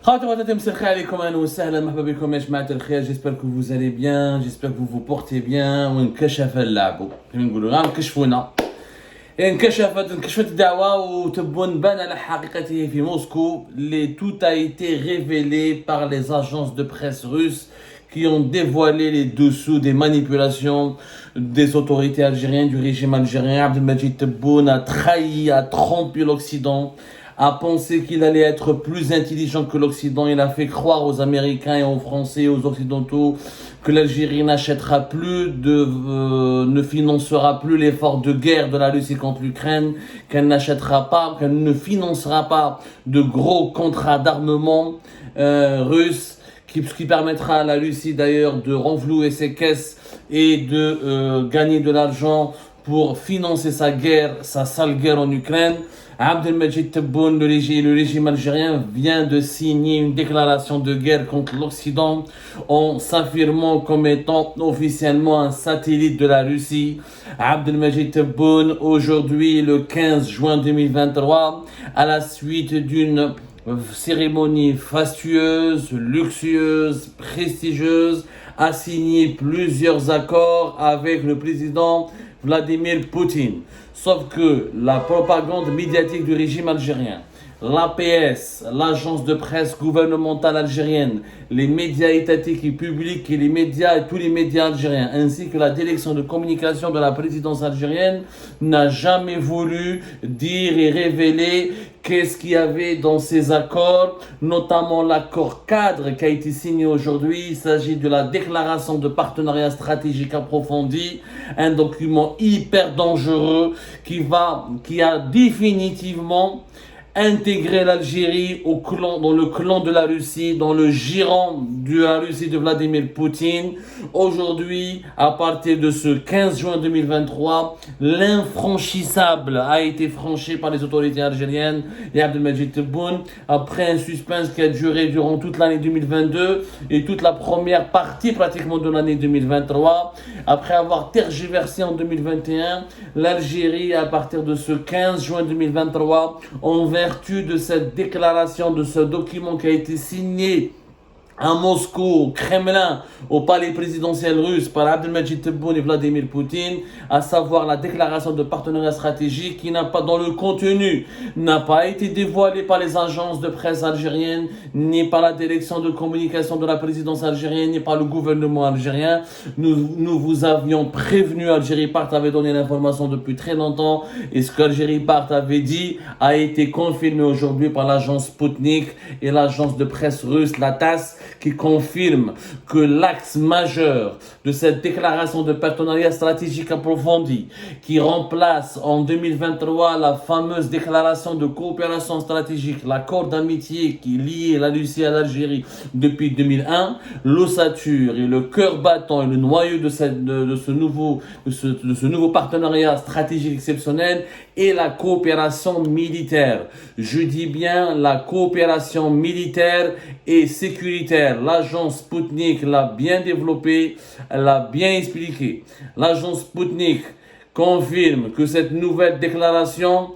J'espère que vous allez bien, j'espère que vous vous portez bien. انكشفت الدعوة وتبون بان على حقيقته في موسكو. Tout a été révélé par les agences de presse russes qui ont dévoilé les dessous des manipulations des autorités algériennes, du régime algérien. Abdelmadjid Tebboune a trahi, a trompé l'Occident, a pensé qu'il allait être plus intelligent que l'Occident. Il a fait croire aux Américains et aux Français et aux Occidentaux que l'Algérie n'achètera plus ne financera plus l'effort de guerre de la Russie contre l'Ukraine, qu'elle ne financera pas de gros contrats d'armement russes, ce qui permettra à la Russie d'ailleurs de renflouer ses caisses et de gagner de l'argent pour financer sa guerre, sa sale guerre en Ukraine. Abdelmadjid Tebboune, le régime algérien, vient de signer une déclaration de guerre contre l'Occident en s'affirmant comme étant officiellement un satellite de la Russie. Abdelmadjid Tebboune, aujourd'hui, le 15 juin 2023, à la suite d'une cérémonie fastueuse, luxueuse, prestigieuse, a signé plusieurs accords avec le président Vladimir Poutine. Sauf que la propagande médiatique du régime algérien, l'APS, l'agence de presse gouvernementale algérienne, les médias étatiques et publics et tous les médias algériens, ainsi que la direction de communication de la présidence algérienne, n'a jamais voulu dire et révéler qu'est-ce qu'il y avait dans ces accords, notamment l'accord cadre qui a été signé aujourd'hui. Il s'agit de la déclaration de partenariat stratégique approfondi, un document hyper dangereux qui a définitivement intégrer l'Algérie dans le clan de la Russie, dans le giron de la Russie de Vladimir Poutine. Aujourd'hui, à partir de ce 15 juin 2023, l'infranchissable a été franchi par les autorités algériennes et Abdelmadjid Tebboune, après un suspense qui a duré durant toute l'année 2022 et toute la première partie pratiquement de l'année 2023. Après avoir tergiversé en 2021, l'Algérie, à partir de ce 15 juin 2023, en vertu de cette déclaration, de ce document qui a été signé à Moscou, au Kremlin, au palais présidentiel russe par Abdelmadjid Tebboune et Vladimir Poutine, à savoir la déclaration de partenariat stratégique qui n'a pas, dans le contenu, n'a pas été dévoilée par les agences de presse algériennes, ni par la direction de communication de la présidence algérienne, ni par le gouvernement algérien. Nous vous avions prévenu, Algérie Part avait donné l'information depuis très longtemps, et ce qu'Algérie Part avait dit a été confirmé aujourd'hui par l'agence Sputnik et l'agence de presse russe, la TASS, qui confirme que l'axe majeur de cette déclaration de partenariat stratégique approfondi, qui remplace en 2023 la fameuse déclaration de coopération stratégique, l'accord d'amitié qui liait la Russie à l'Algérie depuis 2001, l'ossature et le cœur battant et le noyau de ce nouveau partenariat stratégique exceptionnel est la coopération militaire. Je dis bien la coopération militaire et sécuritaire. L'agence Sputnik l'a bien développé, elle l'a bien expliqué. L'agence Sputnik confirme que cette nouvelle déclaration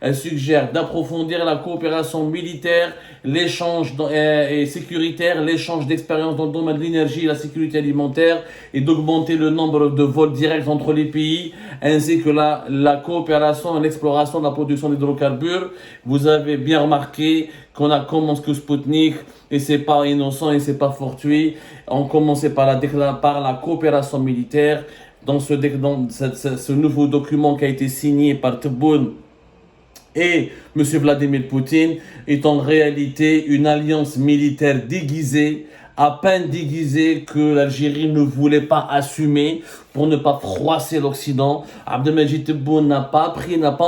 elle suggère d'approfondir la coopération militaire, l'échange et sécuritaire, l'échange d'expériences dans le domaine de l'énergie et la sécurité alimentaire, et d'augmenter le nombre de vols directs entre les pays, ainsi que la coopération et l'exploration de la production d'hydrocarbures. Vous avez bien remarqué qu'on a commencé que Sputnik, et c'est pas innocent et c'est pas fortuit, on commençait par la coopération militaire dans ce nouveau document qui a été signé par Tebboune et M. Vladimir Poutine est en réalité une alliance militaire déguisée, à peine déguisée, que l'Algérie ne voulait pas assumer pour ne pas froisser l'Occident. Abdelmadjid Tebboune n'a pas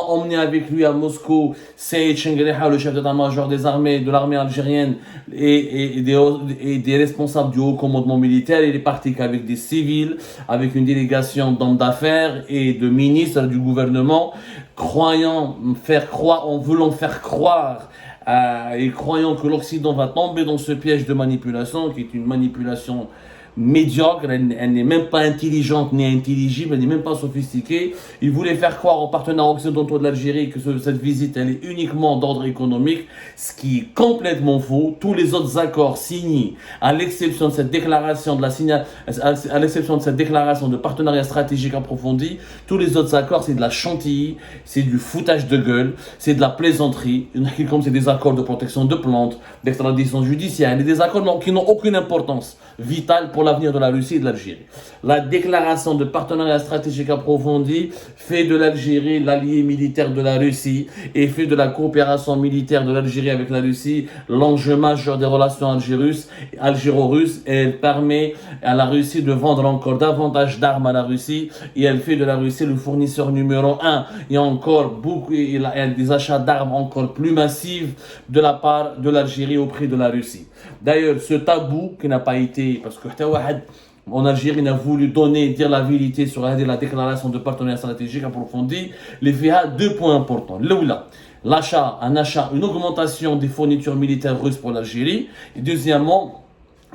emmené avec lui à Moscou Saïd Chengueleha, le chef d'état-major des armées, de l'armée algérienne et des responsables du haut commandement militaire. Il est parti qu'avec des civils, avec une délégation d'hommes d'affaires et de ministres du gouvernement, en voulant faire croire et croyant que l'Occident va tomber dans ce piège de manipulation, qui est une manipulation médiocre, elle n'est même pas intelligente ni intelligible, elle n'est même pas sophistiquée. Ils voulaient faire croire aux partenaires occidentaux de l'Algérie que cette visite elle est uniquement d'ordre économique, ce qui est complètement faux. Tous les autres accords signés, à l'exception de cette déclaration à l'exception de cette déclaration de partenariat stratégique approfondi, tous les autres accords c'est de la chantilly, c'est du foutage de gueule, c'est de la plaisanterie. Comme c'est des accords de protection de plantes, d'extradition judiciaire, et des accords qui n'ont aucune importance vitale pour l'avenir de la Russie et de l'Algérie. La déclaration de partenariat stratégique approfondi fait de l'Algérie l'allié militaire de la Russie et fait de la coopération militaire de l'Algérie avec la Russie l'enjeu majeur des relations algéro-russes, et elle permet à la Russie de vendre encore davantage d'armes à la Russie, et elle fait de la Russie le fournisseur numéro 1. Il y a encore il y a des achats d'armes encore plus massifs de la part de l'Algérie auprès de la Russie. D'ailleurs, ce tabou qui n'a pas été, parce que en Algérie, n'a voulu dire la vérité sur la déclaration de partenariat stratégique approfondi, les fait deux points importants. Une augmentation des fournitures militaires russes pour l'Algérie, et deuxièmement,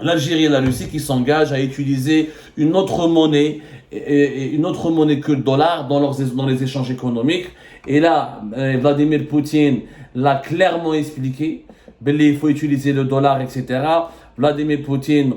l'Algérie et la Russie qui s'engagent à utiliser une autre monnaie que le dollar dans les échanges économiques. Et là, Vladimir Poutine l'a clairement expliqué. Il faut utiliser le dollar, etc. Vladimir Poutine,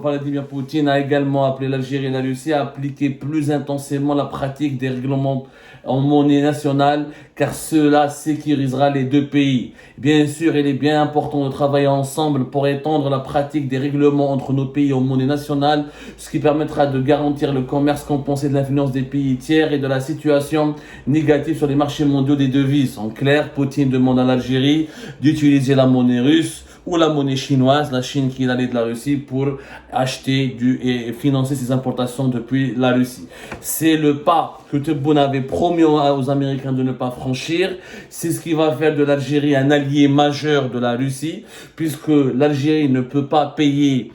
Vladimir Poutine a également appelé l'Algérie et la Russie à appliquer plus intensément la pratique des règlements en monnaie nationale, car cela sécurisera les deux pays. Bien sûr, il est bien important de travailler ensemble pour étendre la pratique des règlements entre nos pays en monnaie nationale, ce qui permettra de garantir le commerce compensé de l'influence des pays tiers et de la situation négative sur les marchés mondiaux des devises. En clair, Poutine demande à l'Algérie d'utiliser la monnaie russe ou la monnaie chinoise, la Chine qui est l'alliée de la Russie, pour acheter et financer ses importations depuis la Russie. C'est le pas que Tebboune avait promis aux Américains de ne pas franchir. C'est ce qui va faire de l'Algérie un allié majeur de la Russie, puisque l'Algérie ne peut pas payer,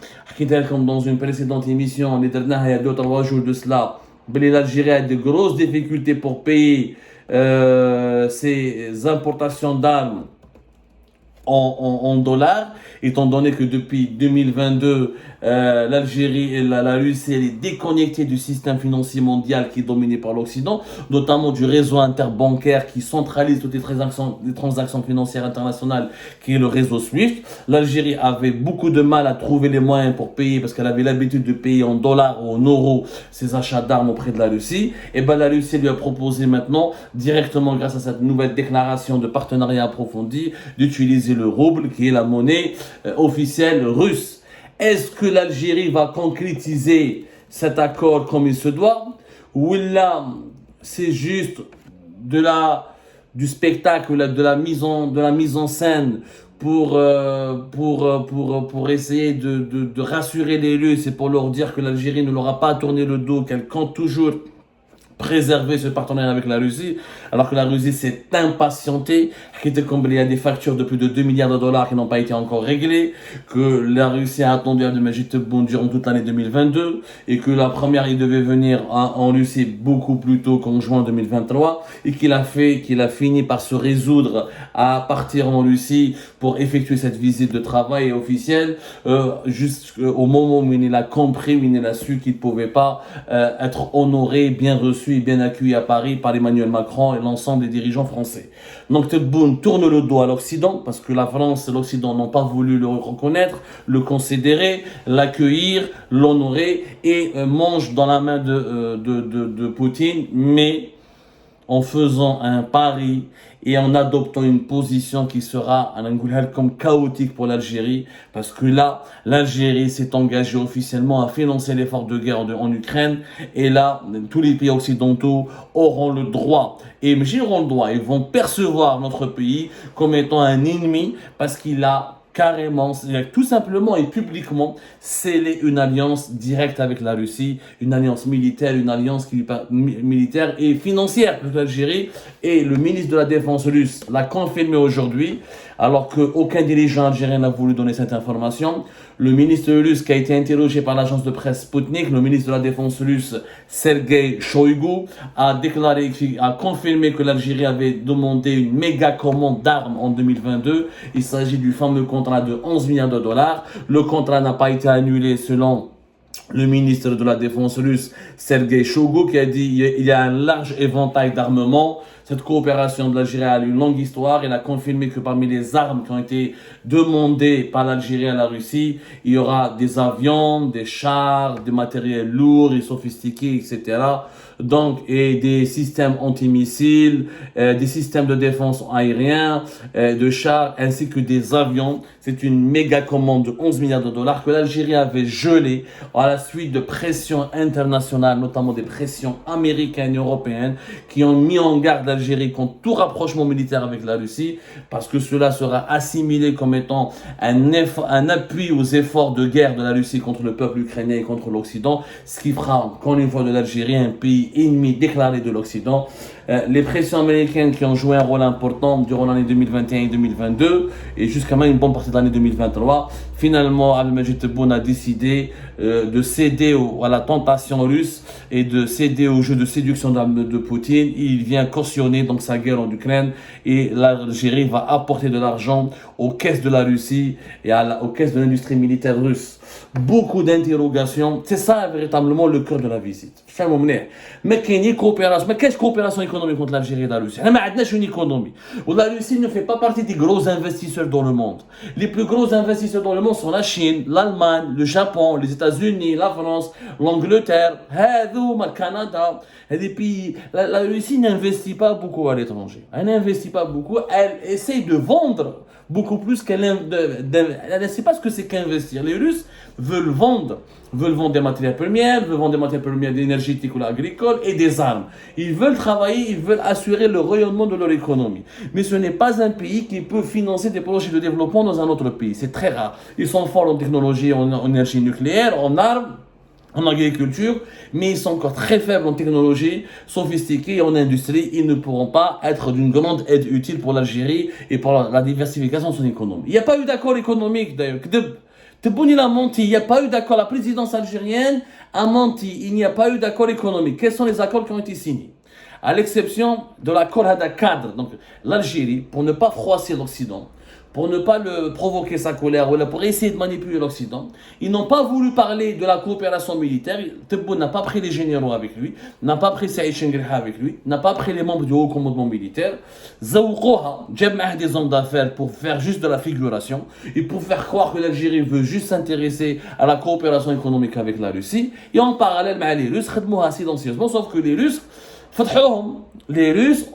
comme dans une précédente émission, il y a 2-3 jours de cela, l'Algérie a de grosses difficultés pour payer ses importations d'armes en dollars, étant donné que depuis 2022, l'Algérie et la Russie elle est déconnectée du système financier mondial qui est dominé par l'Occident, notamment du réseau interbancaire qui centralise toutes les transactions financières internationales, qui est le réseau SWIFT. L'Algérie avait beaucoup de mal à trouver les moyens pour payer, parce qu'elle avait l'habitude de payer en dollars ou en euros ses achats d'armes auprès de la Russie. Et la Russie lui a proposé maintenant, directement grâce à cette nouvelle déclaration de partenariat approfondi, d'utiliser le rouble, qui est la monnaie officielle russe. Est-ce que l'Algérie va concrétiser cet accord comme il se doit, ou là c'est juste du spectacle, de la mise en scène pour essayer de rassurer les Russes et pour leur dire que l'Algérie ne leur a pas tourné le dos, qu'elle compte toujours préserver ce partenariat avec la Russie, alors que la Russie s'est impatientée, il y a des factures de plus de 2 milliards de dollars qui n'ont pas été encore réglées, que la Russie a attendu à Abdelmadjid durant toute l'année 2022, et que la première, il devait venir en Russie beaucoup plus tôt qu'en juin 2023, et qu'il a fini par se résoudre à partir en Russie pour effectuer cette visite de travail officielle, jusqu'au moment où il a compris, où il a su qu'il ne pouvait pas être honoré, bien reçu et bien accueilli à Paris par Emmanuel Macron et l'ensemble des dirigeants français. Donc Tebboune tourne le dos à l'Occident, parce que la France et l'Occident n'ont pas voulu le reconnaître, le considérer, l'accueillir, l'honorer, et mange dans la main de Poutine, mais en faisant un pari et en adoptant une position qui sera comme chaotique pour l'Algérie, parce que là, l'Algérie s'est engagée officiellement à financer l'effort de guerre en Ukraine, et là, tous les pays occidentaux auront le droit, ils vont percevoir notre pays comme étant un ennemi, parce qu'il a carrément, tout simplement et publiquement sceller une alliance directe avec la Russie, une alliance militaire, militaire et financière avec l'Algérie. Et le ministre de la Défense russe l'a confirmé aujourd'hui, alors qu'aucun dirigeant algérien n'a voulu donner cette information. Le ministre russe qui a été interrogé par l'agence de presse Sputnik, le ministre de la Défense russe Sergei Shoigu, a confirmé que l'Algérie avait demandé une méga commande d'armes en 2022. Il s'agit du fameux contrat de 11 milliards de dollars. Le contrat n'a pas été annulé selon le ministre de la Défense russe, Sergei Shoigu, qui a dit qu'il y a un large éventail d'armements. Cette coopération de l'Algérie a une longue histoire. Il a confirmé que parmi les armes qui ont été demandées par l'Algérie à la Russie, il y aura des avions, des chars, des matériels lourds et sophistiqués, etc. Donc, et des systèmes antimissiles, des systèmes de défense aérien, de chars, ainsi que des avions. C'est une méga commande de 11 milliards de dollars que l'Algérie avait gelée à la suite de pressions internationales, notamment des pressions américaines et européennes, qui ont mis en garde l'Algérie contre tout rapprochement militaire avec la Russie, parce que cela sera assimilé comme étant un appui aux efforts de guerre de la Russie contre le peuple ukrainien et contre l'Occident, ce qui fera encore une fois de l'Algérie un pays ennemi déclaré de l'Occident. Les pressions américaines qui ont joué un rôle important durant l'année 2021 et 2022 et jusqu'à même une bonne partie de l'année 2023. Finalement, Abdelmadjid Tebboune a décidé de céder à la tentation russe et de céder au jeu de séduction de Poutine. Il vient cautionner donc sa guerre en Ukraine et l'Algérie va apporter de l'argent aux caisses de la Russie et aux caisses de l'industrie militaire russe. Beaucoup d'interrogations. C'est ça véritablement le cœur de la visite. Mais quelle coopération économique entre l'Algérie et la Russie? On n'a pas une économie. La Russie ne fait pas partie des gros investisseurs dans le monde. Les plus gros investisseurs dans le monde sont la Chine, l'Allemagne, le Japon, les États-Unis, la France, l'Angleterre, le Canada. Et puis, la Russie n'investit pas beaucoup à l'étranger. Elle n'investit pas beaucoup. Elle essaye de vendre beaucoup plus qu'elle elle ne sait pas ce que c'est qu'investir. Les Russes veulent vendre des matières premières, veulent vendre des matières premières énergétiques ou agricoles et des armes. Ils veulent travailler, ils veulent assurer le rayonnement de leur économie. Mais ce n'est pas un pays qui peut financer des projets de développement dans un autre pays. C'est très rare. Ils sont forts en technologie, en énergie nucléaire, en armes, en agriculture, mais ils sont encore très faibles en technologie, sophistiqués et en industrie. Ils ne pourront pas être d'une grande aide utile pour l'Algérie et pour la diversification de son économie. Il n'y a pas eu d'accord économique d'ailleurs. Tebboune il a menti, il n'y a pas eu d'accord. La présidence algérienne a menti, il n'y a pas eu d'accord économique. Quels sont les accords qui ont été signés? À l'exception de l'accord Hada cadre, donc l'Algérie, pour ne pas froisser l'Occident, pour ne pas le provoquer sa colère, ou pour essayer de manipuler l'Occident, ils n'ont pas voulu parler de la coopération militaire. Tebboune n'a pas pris les généraux avec lui, n'a pas pris Saïd Chengriha avec lui, n'a pas pris les membres du haut commandement militaire. Zawqoha, Djemah des hommes d'affaires pour faire juste de la figuration et pour faire croire que l'Algérie veut juste s'intéresser à la coopération économique avec la Russie. Et en parallèle, les Russes, silencieusement, sauf que les Russes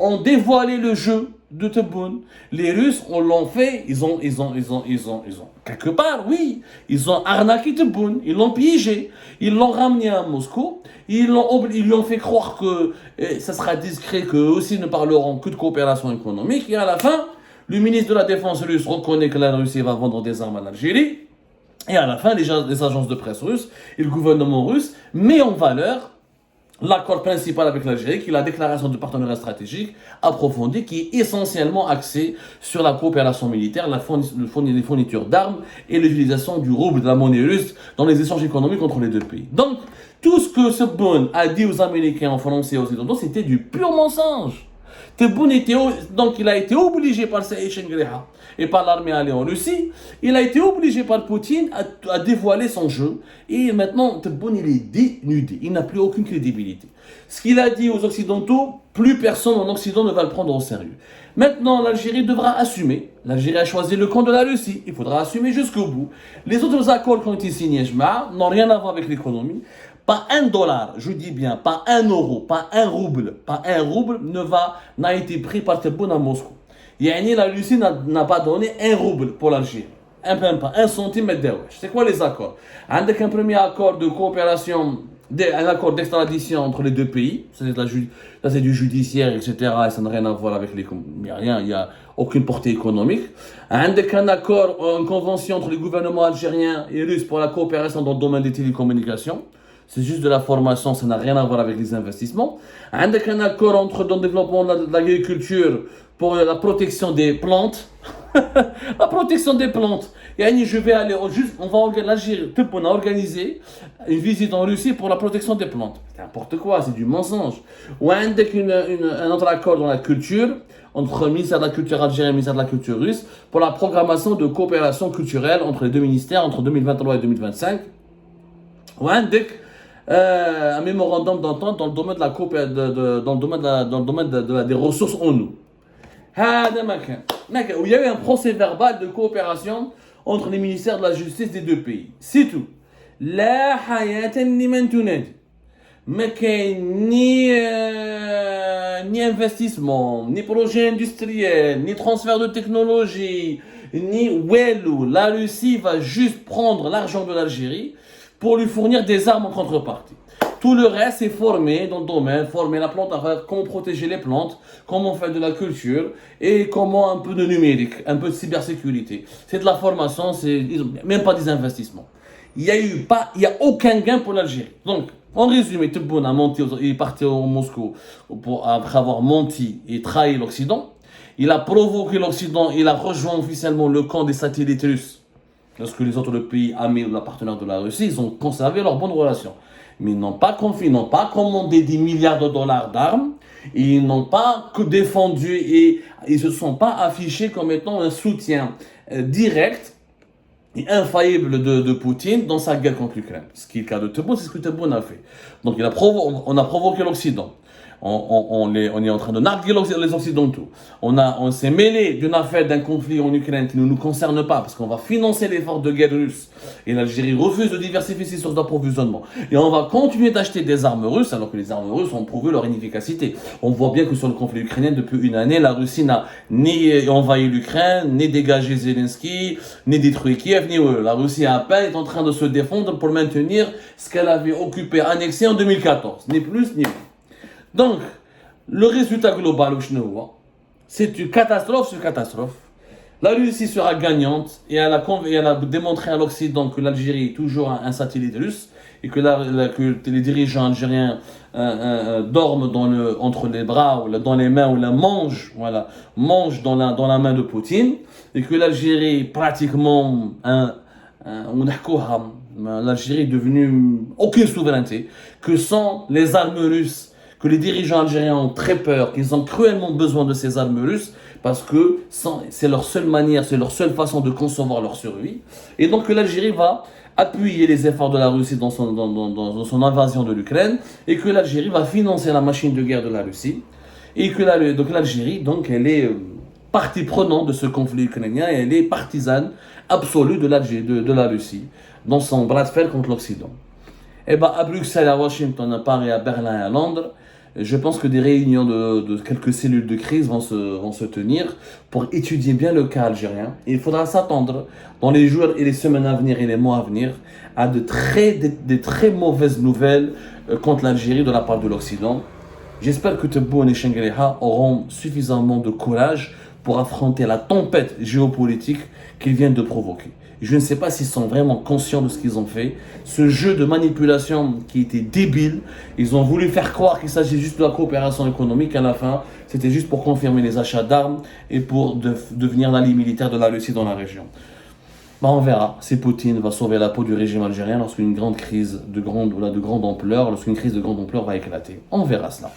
ont dévoilé le jeu de Tebboune. Les Russes, on l'ont fait, ils ont, quelque part, oui, ils ont arnaqué Tebboune, ils l'ont piégé, ils l'ont ramené à Moscou, ils lui ont fait croire que ça sera discret, qu'eux aussi ne parleront que de coopération économique, et à la fin, le ministre de la Défense russe reconnaît que la Russie va vendre des armes à l'Algérie, et à la fin, les agences de presse russes et le gouvernement russe met en valeur l'accord principal avec l'Algérie, qui est la déclaration de partenariat stratégique approfondie, qui est essentiellement axée sur la coopération militaire, les fournitures d'armes et l'utilisation du rouble, de la monnaie russe, dans les échanges économiques entre les deux pays. Donc, tout ce que Tebboune a dit aux Américains, en Français et aux Occidentaux, c'était du pur mensonge. Tebboune donc il a été obligé par Saïd Chengriha et par l'armée alliée en Russie, il a été obligé par Poutine à dévoiler son jeu, et maintenant Tebboune il est dénudé, il n'a plus aucune crédibilité. Ce qu'il a dit aux Occidentaux, plus personne en Occident ne va le prendre au sérieux. Maintenant l'Algérie devra assumer, l'Algérie a choisi le camp de la Russie, il faudra assumer jusqu'au bout. Les autres accords qui ont été signés n'ont rien à voir avec l'économie. Pas $1, je dis bien, pas €1, pas un rouble n'a été pris par Tebboune à Moscou. La Russie n'a pas donné un rouble pour l'Algérie. Même pas, un centime d'euro. C'est quoi les accords? Avec un premier accord de coopération, un accord d'extradition entre les deux pays, ça c'est du judiciaire, etc. Et ça n'a rien à voir avec l'économie. Il n'y a aucune portée économique. Avec un accord, une convention entre les gouvernements algériens et russes pour la coopération dans le domaine des télécommunications. c'est juste de la formation, ça n'a rien à voir avec les investissements. Avec un accord entre le développement de l'agriculture pour la protection des plantes. La protection des plantes. Yani, je vais aller, on va l'Algérie, on a organisé une visite en Russie pour la protection des plantes. C'est n'importe quoi, c'est du mensonge. Ou avec un autre accord dans la culture, entre le ministère de la Culture algérien et le ministère de la Culture russe, pour la programmation de coopération culturelle entre les deux ministères, entre 2023 et 2025. Ou avec un mémorandum d'entente dans le domaine de la dans le domaine des ressources en eau. Où il y a eu un procès verbal de coopération entre les ministères de la justice des deux pays. C'est tout. La hayata liman tunadi. Mais ni investissement, ni projet industriel, ni transfert de technologie, ni welou. La Russie va juste prendre l'argent de l'Algérie pour lui fournir des armes en contrepartie. Tout le reste est formé dans le domaine, former la plante, comment protéger les plantes, comment faire de la culture et comment un peu de numérique, un peu de cybersécurité. C'est de la formation, c'est même pas des investissements. Il y a aucun gain pour l'Algérie. Donc, en résumé, Tebboune a menti, il est parti au Moscou après avoir menti et trahi l'Occident. Il a provoqué l'Occident, il a rejoint officiellement le camp des satellites russes. Lorsque les autres pays amis ou la partenaire de la Russie, ils ont conservé leurs bonnes relations. Mais ils n'ont pas confié, ils n'ont pas commandé des milliards de dollars d'armes, et ils n'ont pas que défendu et ils ne se sont pas affichés comme étant un soutien direct et infaillible de Poutine dans sa guerre contre l'Ukraine. Ce qui est le cas de Tebboune, c'est ce que Tebboune a fait. Donc on a provoqué l'Occident. On est en train de narguer les Occidentaux. On s'est mêlé d'une affaire, d'un conflit en Ukraine qui ne nous concerne pas, parce qu'on va financer l'effort de guerre russe. Et l'Algérie refuse de diversifier ses sources d'approvisionnement. Et on va continuer d'acheter des armes russes, alors que les armes russes ont prouvé leur inefficacité. On voit bien que sur le conflit ukrainien, depuis une année, la Russie n'a ni envahi l'Ukraine, ni dégagé Zelensky, ni détruit Kiev, ni la Russie à peine est en train de se défendre pour maintenir ce qu'elle avait occupé, annexé en 2014. Ni plus, ni moins. Donc, le résultat global, c'est une catastrophe sur catastrophe. La Russie sera gagnante et elle a démontré à l'Occident que l'Algérie est toujours un satellite russe et que les dirigeants algériens dorment entre les bras, ou dans les mains, ou mangent dans la main de Poutine, et que l'Algérie pratiquement l'Algérie est devenue aucune souveraineté, que sans les armes russes, que les dirigeants algériens ont très peur, qu'ils ont cruellement besoin de ces armes russes, parce que c'est leur seule manière, c'est leur seule façon de concevoir leur survie. Et donc que l'Algérie va appuyer les efforts de la Russie dans son invasion de l'Ukraine, et que l'Algérie va financer la machine de guerre de la Russie, et que l'Algérie, elle est partie prenante de ce conflit ukrainien, et elle est partisane absolue de la Russie, dans son bras de fer contre l'Occident. Et à Bruxelles, à Washington, à Paris, à Berlin et à Londres, je pense que des réunions de quelques cellules de crise vont se tenir pour étudier bien le cas algérien. Et il faudra s'attendre dans les jours et les semaines à venir et les mois à venir à des très mauvaises nouvelles contre l'Algérie de la part de l'Occident. J'espère que Tebboune et Chengueleha auront suffisamment de courage pour affronter la tempête géopolitique qu'ils viennent de provoquer. Je ne sais pas s'ils sont vraiment conscients de ce qu'ils ont fait. Ce jeu de manipulation qui était débile, ils ont voulu faire croire qu'il s'agit juste de la coopération économique. À la fin, c'était juste pour confirmer les achats d'armes et pour devenir l'allié militaire de la Russie dans la région. On verra si Poutine va sauver la peau du régime algérien lorsqu'une grande crise de grande ampleur, lorsqu'une crise de grande ampleur va éclater. On verra cela.